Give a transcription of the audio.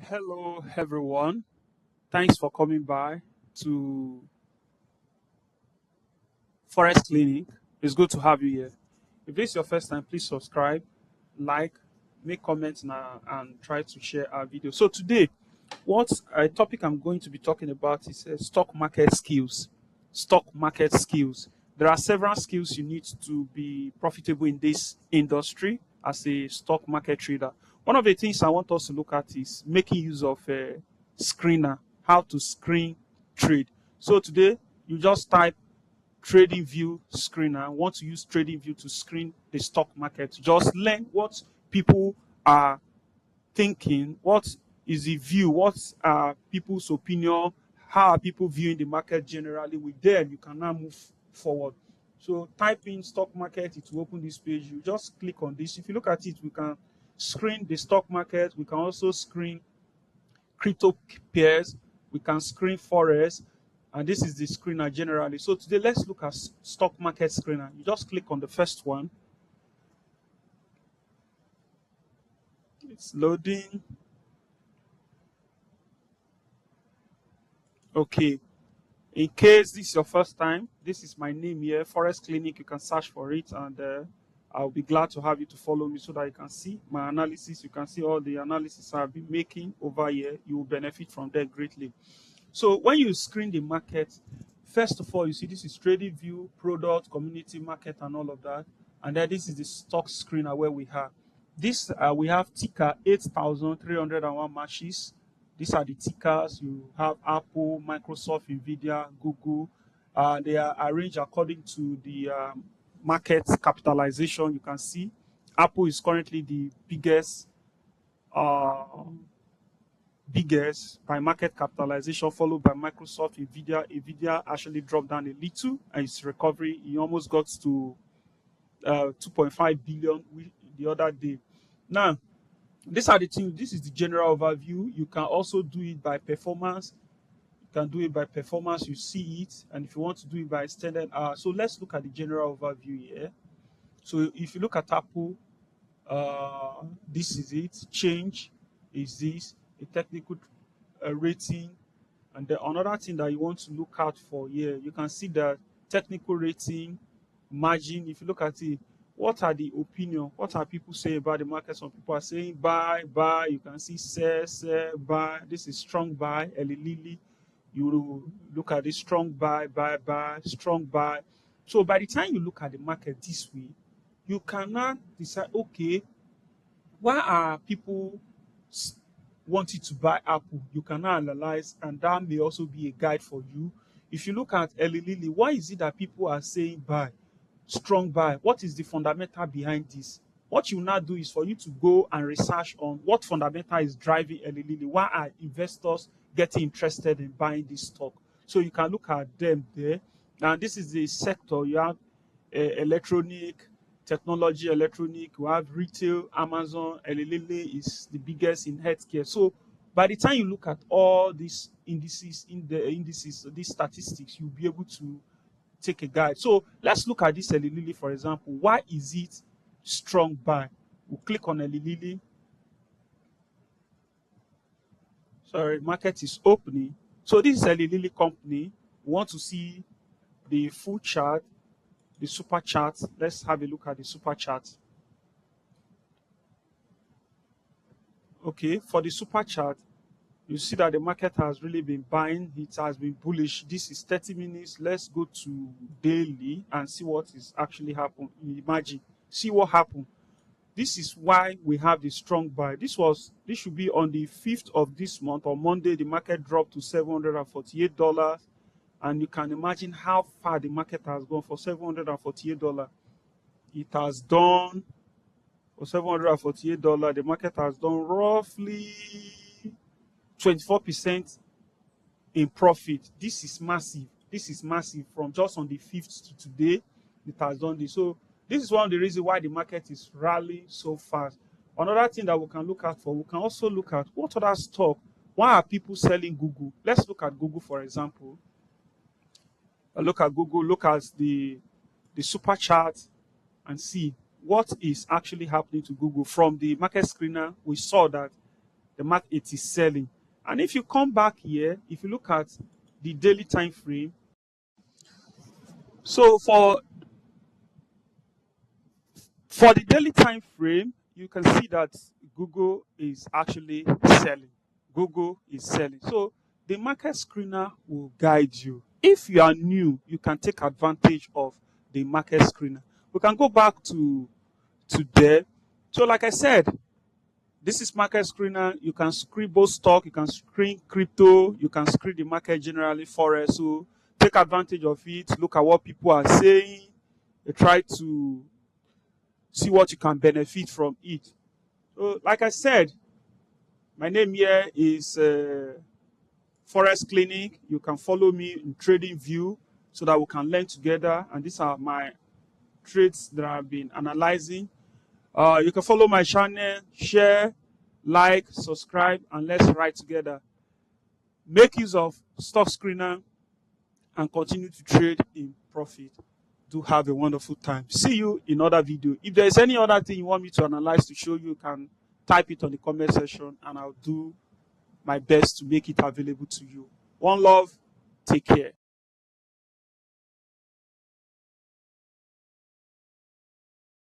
Hello, everyone. Thanks for coming by to Forest Clinic. It's good to have you here. If this is your first time, please subscribe, like, make comments now, and try to share our video. So today, what a topic I'm going to be talking about is stock market skills. Stock market skills. There are several skills you need to be profitable in this industry as a stock market trader. One of the things I want us to look at is making use of a screener, how to screen trade. So today, you just type Tradingview screener. Want to use Tradingview to screen the stock market. Just learn what people are thinking, what is the view, what are people's opinion, how are people viewing the market generally. With them, you can now move forward. So type in stock market, it will open this page. You just click on this. If you look at it, we can screen the stock market. We can also screen crypto pairs. We can screen forex, and this is the screener generally. So today, let's look at stock market screener. You just click on the first one. It's loading. Okay. In case this is your first time, this is my name here, Forest Clinic. You can search for it, and I'll be glad to have you to follow me so that you can see my analysis. You can see all the analysis I've been making over here. You will benefit from that greatly. So when you screen the market, first of all, you see this is trading view, product, community, market, and all of that. And then this is the stock screener where we have this. We have ticker 8,301 matches. These are the tickers. You have Apple, Microsoft, Nvidia, Google. They are arranged according to the market capitalization. You can see Apple is currently the uh, biggest by market capitalization, followed by Microsoft, Nvidia. Nvidia actually dropped down a little, and its recovery, it almost got to 2.5 billion the other day. Now, these are the things. This is the general overview. You can also do it by performance. You can do it by performance. You see it, and if you want to do it by extended hour. So let's look at the general overview here. So if you look at Apple, this is it. Change is this a technical rating, and the another thing that you want to look out for here. You can see that technical rating, margin. If you look at it, what are the opinion? What are people saying about the market? Some people are saying buy, buy. You can see sell, buy. This is strong buy, Lily. You look at this strong buy, buy, buy, strong buy. So by the time you look at the market this way, you cannot decide, okay, why are people wanting to buy Apple? You cannot analyze, and that may also be a guide for you. If you look at Eli Lilly, why is it that people are saying buy, strong buy? What is the fundamental behind this? What you now do is for you to go and research on what fundamental is driving Eli Lilly. Why are investors getting interested in buying this stock? So you can look at them there. Now this is the sector. You have electronic, technology, electronic. We have retail. Amazon, Eli Lilly is the biggest in healthcare. So by the time you look at all these indices, these statistics, you'll be able to take a guide. So let's look at this Eli Lilly, for example. Why is it strong buy? We'll click on Eli Lilly. Sorry, market is opening. So this is Eli Lilly company. We want to see the full chart, the super chart. Let's have a look at the super chart. Okay, for the super chart, you see that the market has really been buying. It has been bullish. This is 30 minutes. Let's go to daily and see what is actually happening. Imagine, see what happened. This is why we have the strong buy. This should be on the 5th of this month. On Monday, the market dropped to $748, and you can imagine how far the market has gone for $748. It has done for $748. The market has done roughly 24% in profit. This is massive. This is massive. From just on the 5th to today, it has done this. So this is one of the reasons why the market is rallying so fast. Another thing that we can look at we can also look at what other stock. Why are people selling Google? Let's look at Google, for example. Look at Google, look at the super chart and see what is actually happening to Google. From the market screener, we saw that the market is selling. And if you come back here, if you look at the daily time frame, so for the daily time frame, you can see that Google is actually selling. Google is selling. So the market screener will guide you. If you are new, you can take advantage of the market screener. We can go back to there. So like I said, this is market screener. You can screen both stock, you can screen crypto, you can screen the market generally, forex. So take advantage of it. Look at what people are saying. You try to see what you can benefit from it. So, like I said, my name here is Forex Clinic. You can follow me in Tradingview so that we can learn together. And these are my trades that I've been analyzing. You can follow my channel, share, like, subscribe, and let's ride together. Make use of stock screener and continue to trade in profit. Do have a wonderful time. See you in other video. If there is any other thing you want me to analyze to show you, you can type it on the comment section and I'll do my best to make it available to you. One love. Take care.